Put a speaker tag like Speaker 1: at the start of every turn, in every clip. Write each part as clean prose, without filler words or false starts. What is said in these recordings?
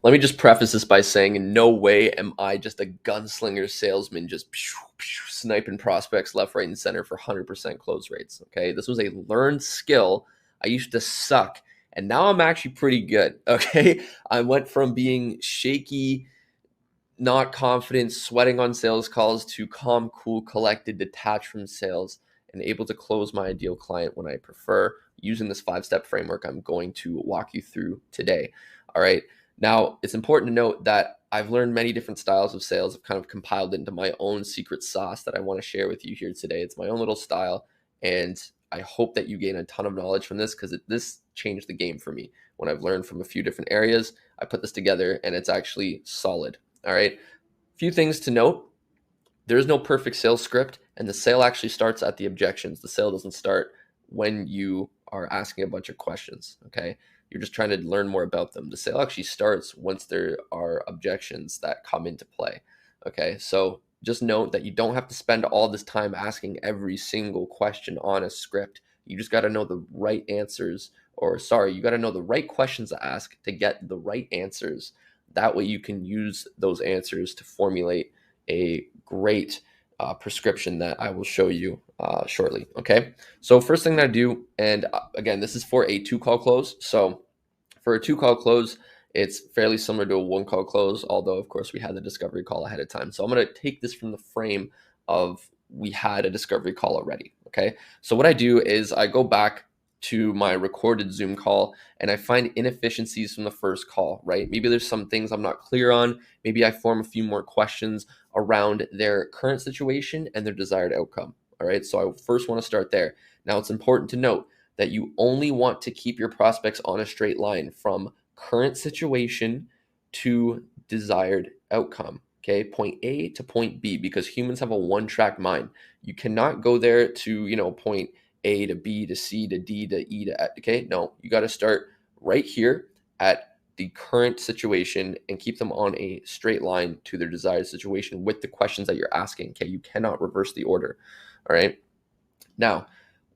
Speaker 1: let me just preface this by saying in no way am I just a gunslinger salesman just sniping prospects left, right, and center for 100% close rates. Okay. This was a learned skill. I used to suck and now I'm actually pretty good. Okay. I went from being shaky, not confident, sweating on sales calls to calm, cool, collected, detached from sales, and able to close my ideal client when I prefer using this 5-step framework I'm going to walk you through today. All right. Now, it's important to note that I've learned many different styles of sales. I've kind of compiled into my own secret sauce that I want to share with you here today. It's my own little style, and I hope that you gain a ton of knowledge from this because this changed the game for me. When I've learned from a few different areas, I put this together and it's actually solid. All right. Few things to note. There is no perfect sales script, and the sale actually starts at the objections. The sale doesn't start when you are asking a bunch of questions. Okay. You're just trying to learn more about them. The sale actually starts once there are objections that come into play. Okay. So just note that you don't have to spend all this time asking every single question on a script. You just got to know the right answers, or sorry, you got to know the right questions to ask to get the right answers. That way you can use those answers to formulate a great prescription that I will show you shortly. Okay. So first thing that I do, and again, this is for a 2-call close. So for a 2-call close, it's fairly similar to a 1-call close, although of course we had the discovery call ahead of time. So I'm going to take this from the frame of we had a discovery call already. Okay. So what I do is I go back to my recorded Zoom call and I find inefficiencies from the first call, right? Maybe there's some things I'm not clear on. Maybe I form a few more questions around their current situation and their desired outcome. All right. So I first want to start there. Now it's important to note that you only want to keep your prospects on a straight line from current situation to desired outcome. Okay, point A to point B, because humans have a one-track mind. You cannot go there to, point A to B to C to D to E to F. Okay, no, you got to start right here at the current situation and keep them on a straight line to their desired situation with the questions that you're asking. Okay, you cannot reverse the order. All right. Now,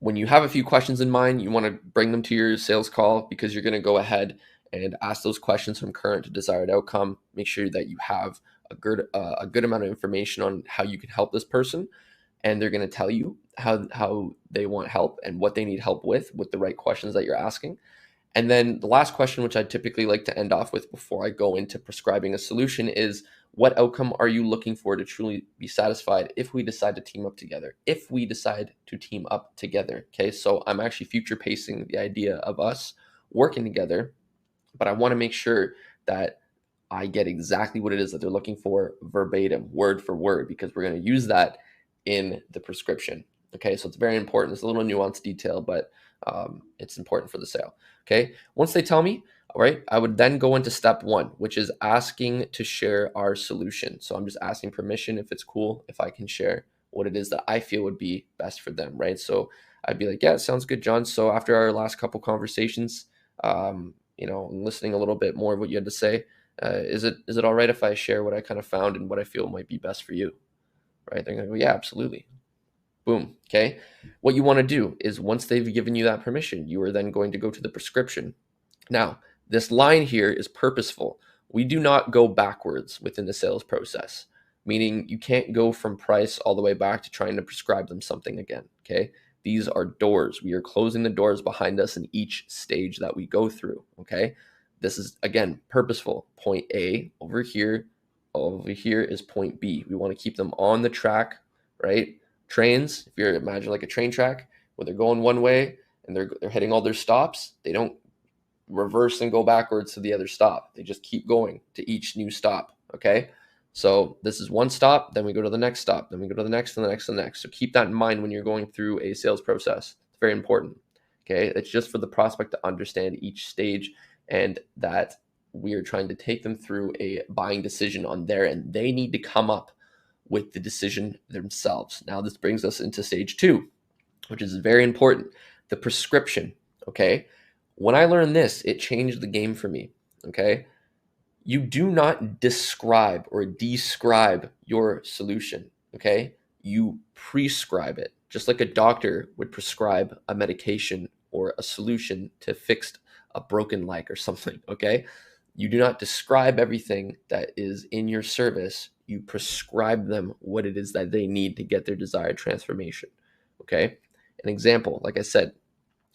Speaker 1: when you have a few questions in mind, you want to bring them to your sales call because you're going to go ahead and ask those questions from current to desired outcome. Make sure that you have a good amount of information on how you can help this person, and they're going to tell you how they want help and what they need help with the right questions that you're asking. And then the last question, which I typically like to end off with before I go into prescribing a solution, is what outcome are you looking for to truly be satisfied if we decide to team up together? If we decide to team up together. Okay, so I'm actually future pacing the idea of us working together, but I want to make sure that I get exactly what it is that they're looking for verbatim, word for word, because we're going to use that in the prescription. Okay, so it's very important. It's a little nuanced detail, but it's important for the sale. Okay, once they tell me, all right, I would then go into step 1, which is asking to share our solution. So I'm just asking permission if it's cool, if I can share what it is that I feel would be best for them, right? So I'd be like, yeah, sounds good, John. So after our last couple conversations, listening a little bit more of what you had to say, is it all right if I share what I kind of found and what I feel might be best for you? Right? They're gonna go, yeah, absolutely. Boom. Okay. What you want to do is once they've given you that permission, you are then going to go to the prescription. Now, this line here is purposeful. We do not go backwards within the sales process, meaning you can't go from price all the way back to trying to prescribe them something again. Okay. These are doors. We are closing the doors behind us in each stage that we go through. Okay. This is, again, purposeful. Point A over here is point B. We want to keep them on the track, right? Trains, if you're imagine like a train track where they're going one way and they're hitting all their stops, they don't reverse and go backwards to the other stop. They just keep going to each new stop. Okay. So this is one stop, then we go to the next stop, then we go to the next and the next and the next. So keep that in mind when you're going through a sales process. It's very important. Okay. It's just for the prospect to understand each stage and that we are trying to take them through a buying decision on their end. They need to come up with the decision themselves. Now, this brings us into stage 2, which is very important, the prescription. Okay. When I learned this, it changed the game for me. Okay. You do not describe or describe your solution. Okay. You prescribe it, just like a doctor would prescribe a medication or a solution to fix a broken leg or something. Okay. You do not describe everything that is in your service. You prescribe them what it is that they need to get their desired transformation. Okay. An example, like I said,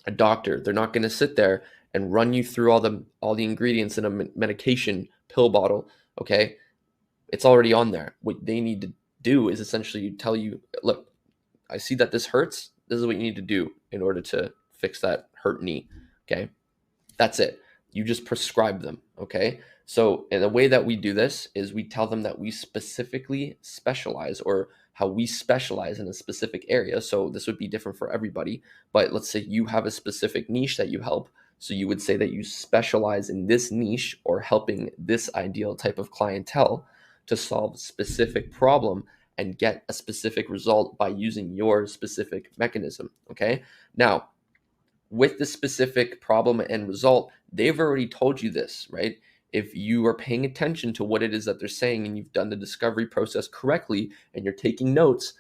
Speaker 1: a doctor, they're not going to sit there and run you through all the ingredients in a medication pill bottle. Okay. It's already on there. What they need to do is essentially tell you, look, I see that this hurts. This is what you need to do in order to fix that hurt knee. Okay. That's it. You just prescribe them. Okay. So, and the way that we do this is we tell them that we specifically specialize, or how we specialize in a specific area. So, this would be different for everybody. But let's say you have a specific niche that you help. So, you would say that you specialize in this niche, or helping this ideal type of clientele to solve a specific problem and get a specific result by using your specific mechanism. Okay. Now, with the specific problem and result, they've already told you this, right? If you are paying attention to what it is that they're saying, and you've done the discovery process correctly, and you're taking notes,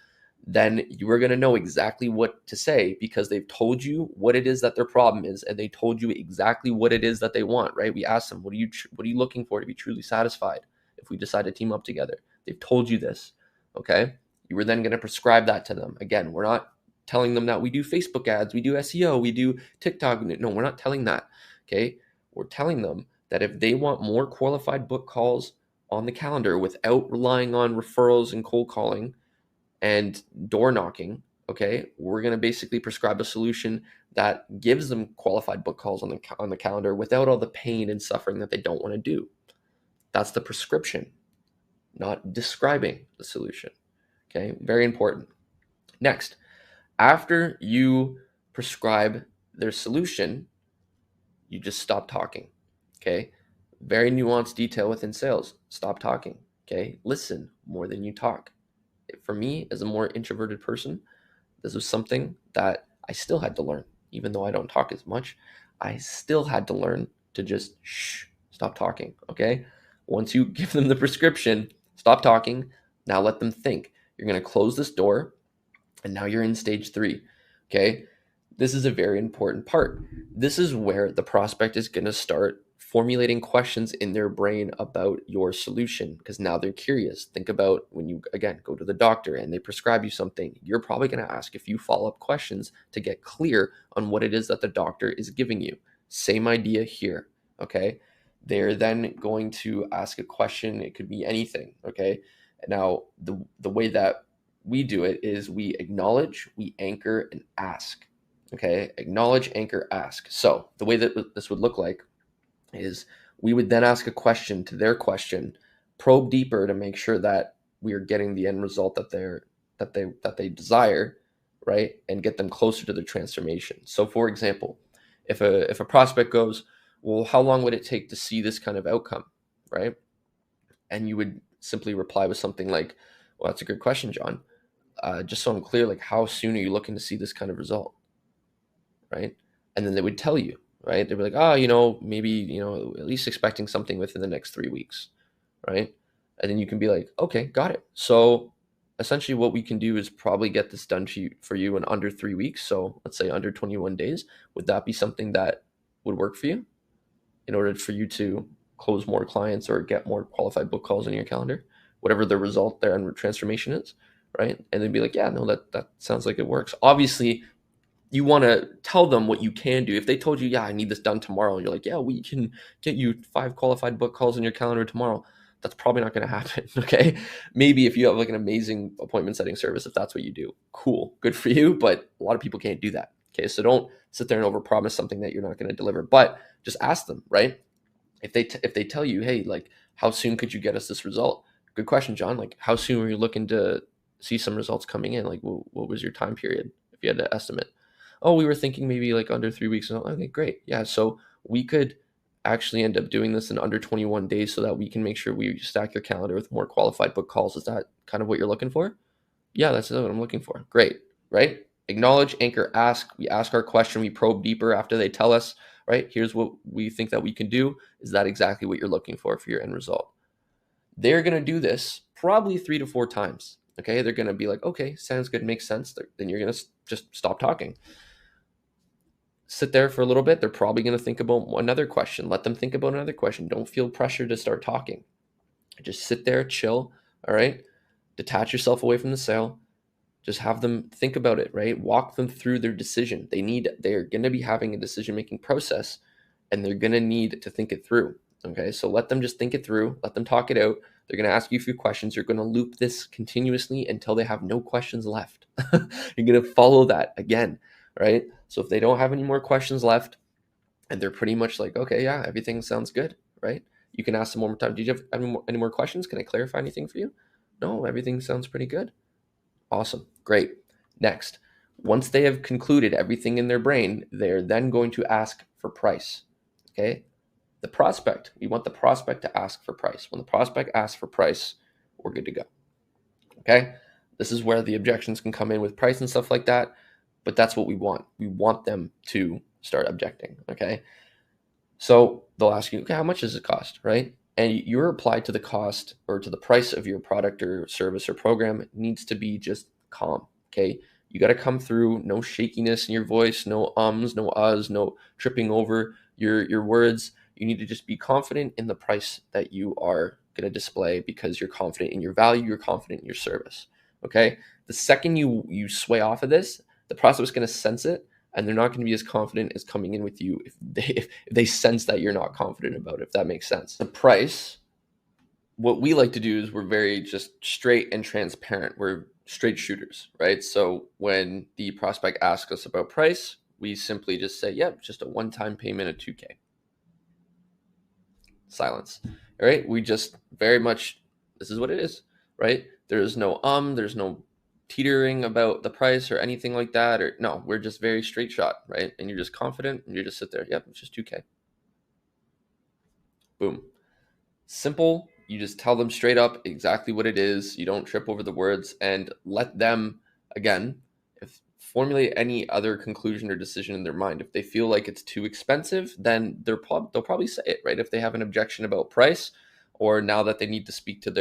Speaker 1: then you are going to know exactly what to say, because they've told you what it is that their problem is, and they told you exactly what it is that they want, right? We asked them, what are you looking for to be truly satisfied if we decide to team up together? They've told you this, okay? You were then going to prescribe that to them. Again, we're not telling them that we do Facebook ads, we do SEO, we do TikTok. No, we're not telling that. Okay. We're telling them that if they want more qualified book calls on the calendar without relying on referrals and cold calling and door knocking, okay, we're going to basically prescribe a solution that gives them qualified book calls on the calendar without all the pain and suffering that they don't want to do. That's the prescription, not describing the solution. Okay. Very important. Next, after you prescribe their solution, you just stop talking. Okay. Very nuanced detail within sales. Stop talking. Okay. Listen more than you talk. For me, as a more introverted person, this was something that I still had to learn. Even though I don't talk as much, I still had to learn to just stop talking. Okay. Once you give them the prescription, stop talking. Now let them think. You're going to close this door, and now you're in stage 3. Okay. This is a very important part. This is where the prospect is going to start formulating questions in their brain about your solution, because now they're curious. Think about when you, again, go to the doctor and they prescribe you something. You're probably going to ask a few follow-up questions to get clear on what it is that the doctor is giving you. Same idea here. Okay. They're then going to ask a question. It could be anything. Okay. Now, the way that we do it is we acknowledge, we anchor, and ask. Okay, acknowledge, anchor, ask. So the way that this would look like is we would then ask a question to their question, probe deeper to make sure that we are getting the end result that they desire, right, and get them closer to the transformation. So, for example, if a prospect goes, well, how long would it take to see this kind of outcome, right? And you would simply reply with something like, well, that's a good question, John. Just so I'm clear, like, how soon are you looking to see this kind of result? Right? And then they would tell you, right? They'd be like, maybe, at least expecting something within the next 3 weeks, right? And then you can be like, okay, got it. So essentially what we can do is probably get this done for you in under 3 weeks. So let's say under 21 days. Would that be something that would work for you in order for you to close more clients or get more qualified book calls in your calendar, whatever the result there and transformation is, right? And they'd be like, yeah, no, that sounds like it works. Obviously, you want to tell them what you can do. If they told you, yeah, I need this done tomorrow, and you're like, yeah, we can get you 5 qualified book calls in your calendar tomorrow, that's probably not going to happen. Okay. Maybe if you have like an amazing appointment setting service, if that's what you do, cool, good for you. But a lot of people can't do that. Okay. So don't sit there and overpromise something that you're not going to deliver, but just ask them, right? If they tell you, hey, like, how soon could you get us this result? Good question, John. Like, how soon were you looking to see some results coming in? Like, what was your time period if you had to estimate? Oh, we were thinking maybe like under 3 weeks. Okay, great. Yeah. So we could actually end up doing this in under 21 days so that we can make sure we stack your calendar with more qualified book calls. Is that kind of what you're looking for? Yeah, that's what I'm looking for. Great. Right? Acknowledge, anchor, ask. We ask our question. We probe deeper after they tell us, right? Here's what we think that we can do. Is that exactly what you're looking for your end result? They're going to do this probably 3 to 4 times. Okay. They're going to be like, okay, sounds good. Makes sense. Then you're going to just stop talking. sit there for a little bit. They're probably going to think about another question. Let them think about another question. Don't feel pressure to start talking. Just sit there, chill. All right. Detach yourself away from the sale. Just have them think about it, right? Walk them through their decision. They're going to be having a decision-making process, and they're going to need to think it through. Okay. So let them just think it through. Let them talk it out. They're going to ask you a few questions. You're going to loop this continuously until they have no questions left. You're going to follow that again, right? So if they don't have any more questions left and they're pretty much like, okay, yeah, everything sounds good, right? You can ask them one more time. Did you have any more questions? Can I clarify anything for you? No, everything sounds pretty good. Awesome. Great. Next, once they have concluded everything in their brain, they're then going to ask for price. Okay. The prospect, we want the prospect to ask for price. When the prospect asks for price, we're good to go. Okay. This is where the objections can come in with price and stuff like that. But that's what we want. We want them to start objecting. Okay. So they'll ask you, okay, how much does it cost? Right. And your reply to the cost or to the price of your product or service or program needs to be just calm. Okay. You got to come through, no shakiness in your voice, no ums, no uhs, no tripping over your words. You need to just be confident in the price that you are going to display because you're confident in your value, you're confident in your service. Okay. The second you sway off of this, the prospect is going to sense it, and they're not going to be as confident as coming in with you if they sense that you're not confident about it, if that makes sense. The price, what we like to do is we're very just straight and transparent. We're straight shooters, right? So when the prospect asks us about price, we simply just say, yep, just a one-time payment of 2K. Silence. All right. We just very much, this is what it is, right? There's no there's no teetering about the price or anything like that. Or no, we're just very straight shot, right? And you're just confident and you just sit there. Yep, it's just 2K. Boom. Simple. You just tell them straight up exactly what it is. You don't trip over the words and let them, again, if formulate any other conclusion or decision in their mind. If they feel like it's too expensive, then they'll probably say it, right? If they have an objection about price, or now that they need to speak to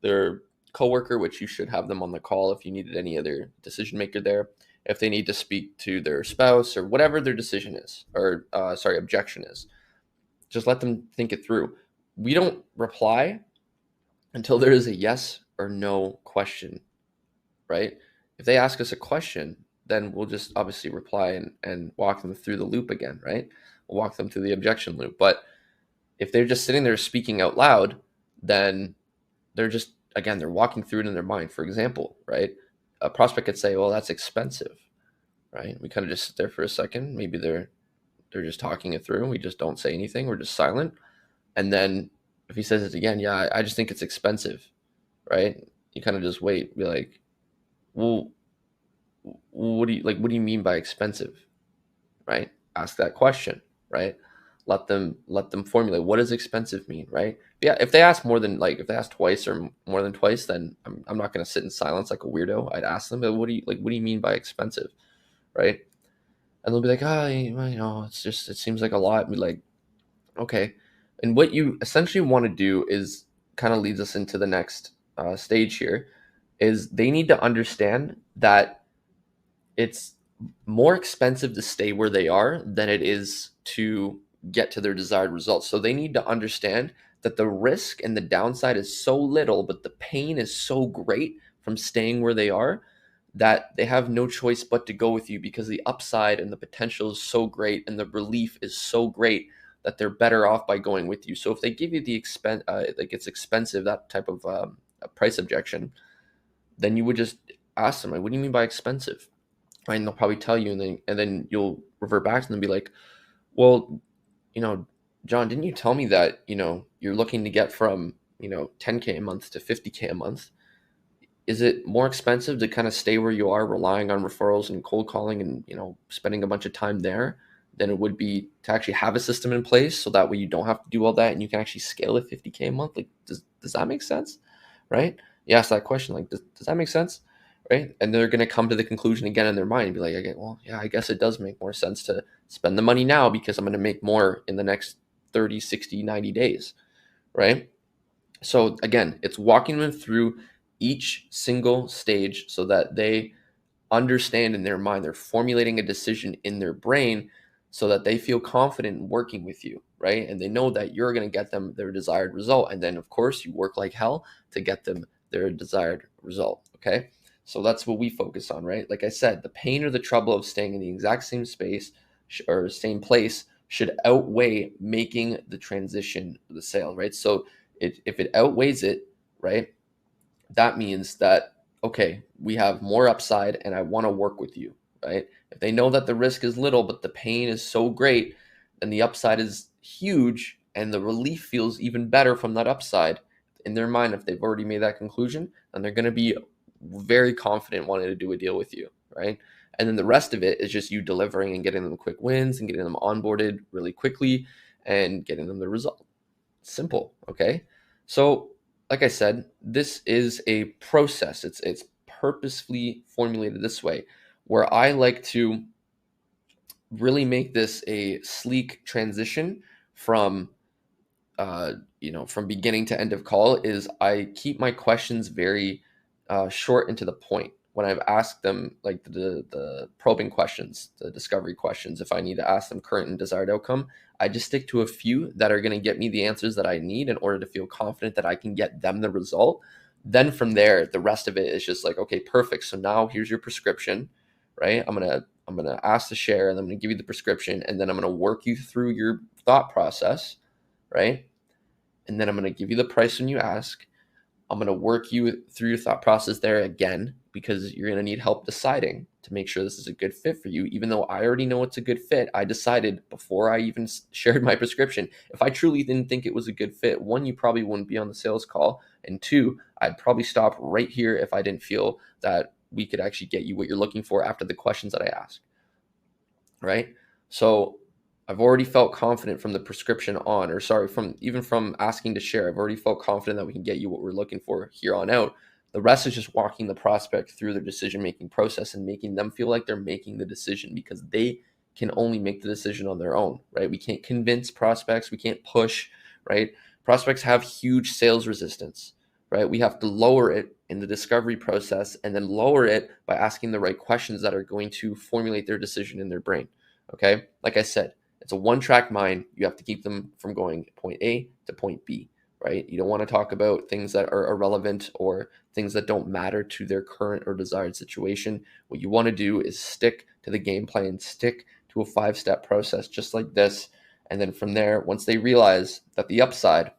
Speaker 1: their coworker, which you should have them on the call if you needed any other decision maker there. If they need to speak to their spouse or whatever their decision is, or objection is, just let them think it through. We don't reply until there is a yes or no question, right? If they ask us a question, then we'll just obviously reply and walk them through the loop again, right? We'll walk them through the objection loop. But if they're just sitting there speaking out loud, then they're just, again, they're walking through it in their mind. For example, right? A prospect could say, well, that's expensive, right? We kind of just sit there for a second. Maybe they're just talking it through. We just don't say anything. We're just silent. And then if he says it again, yeah, I just think it's expensive, right? You kind of just wait, be like, well, what do you mean by expensive, right? Ask that question, right? Let them formulate what does expensive mean, right? Yeah, if they ask if they ask twice or more than twice, then I'm not going to sit in silence like a weirdo. I'd ask them, what do you mean by expensive, right? And they'll be like, it's just, it seems like a lot. And be like, okay. And what you essentially want to do is kind of leads us into the next stage here, is they need to understand that it's more expensive to stay where they are than it is to get to their desired results. So they need to understand that the risk and the downside is so little, but the pain is so great from staying where they are that they have no choice but to go with you because the upside and the potential is so great and the relief is so great that they're better off by going with you. So if they give you the expense, like it's expensive, that type of a price objection, then you would just ask them, like, what do you mean by expensive? Right? And they'll probably tell you, and then you'll revert back to them and be like, well, John, didn't you tell me that, you're looking to get from, 10K a month to 50K a month? Is it more expensive to kind of stay where you are, relying on referrals and cold calling and, spending a bunch of time there than it would be to actually have a system in place so that way you don't have to do all that and you can actually scale it 50K a month? Like, does that make sense? Right? You ask that question, like, does that make sense? Right? And they're going to come to the conclusion again in their mind and be like, okay, well, yeah, I guess it does make more sense to spend the money now because I'm going to make more in the next 30, 60, 90 days. Right? So again, it's walking them through each single stage so that they understand in their mind, they're formulating a decision in their brain so that they feel confident in working with you, right? And they know that you're going to get them their desired result. And then, of course, you work like hell to get them their desired result, okay? So that's what we focus on, right? Like I said, the pain or the trouble of staying in the exact same space or same place should outweigh making the transition of the sale, right? So if it outweighs it, right, that means that, okay, we have more upside and I want to work with you, right? If they know that the risk is little, but the pain is so great, and the upside is huge, and the relief feels even better from that upside, in their mind, if they've already made that conclusion, then they're going to be very confident wanting to do a deal with you, right? And then the rest of it is just you delivering and getting them quick wins and getting them onboarded really quickly and getting them the result. Simple, okay? So, like I said, this is a process. It's purposefully formulated this way, where I like to really make this a sleek transition from from beginning to end of call. Is I keep my questions very short and to the point. When I've asked them, like the probing questions, the discovery questions, if I need to ask them current and desired outcome, I just stick to a few that are going to get me the answers that I need in order to feel confident that I can get them the result. Then from there, the rest of it is just like, okay, perfect. So now here's your prescription, right? I'm gonna ask to share, and I'm gonna give you the prescription, and then I'm gonna work you through your thought process, right? And then I'm going to give you the price when you ask. I'm going to work you through your thought process there again, because you're going to need help deciding to make sure this is a good fit for you. Even though I already know it's a good fit, I decided before I even shared my prescription. If I truly didn't think it was a good fit, one, you probably wouldn't be on the sales call. And two, I'd probably stop right here if I didn't feel that we could actually get you what you're looking for after the questions that I ask, right? So I've already felt confident from the prescription on, or sorry, from asking to share. I've already felt confident that we can get you what we're looking for here on out. The rest is just walking the prospect through their decision-making process and making them feel like they're making the decision, because they can only make the decision on their own, right? We can't convince prospects. We can't push, right? Prospects have huge sales resistance, right? We have to lower it in the discovery process, and then lower it by asking the right questions that are going to formulate their decision in their brain, okay? Like I said, it's a one-track mind. You have to keep them from going point A to point B, right? You don't want to talk about things that are irrelevant or things that don't matter to their current or desired situation. What you want to do is stick to the game plan, stick to a 5-step process just like this. And then from there, once they realize that the upside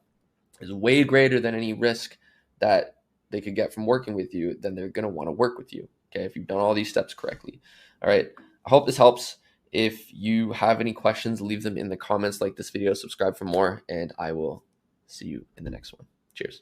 Speaker 1: is way greater than any risk that they could get from working with you, then they're going to want to work with you, okay, if you've done all these steps correctly. All right. I hope this helps. If you have any questions, leave them in the comments, like this video, subscribe for more, and I will see you in the next one. Cheers.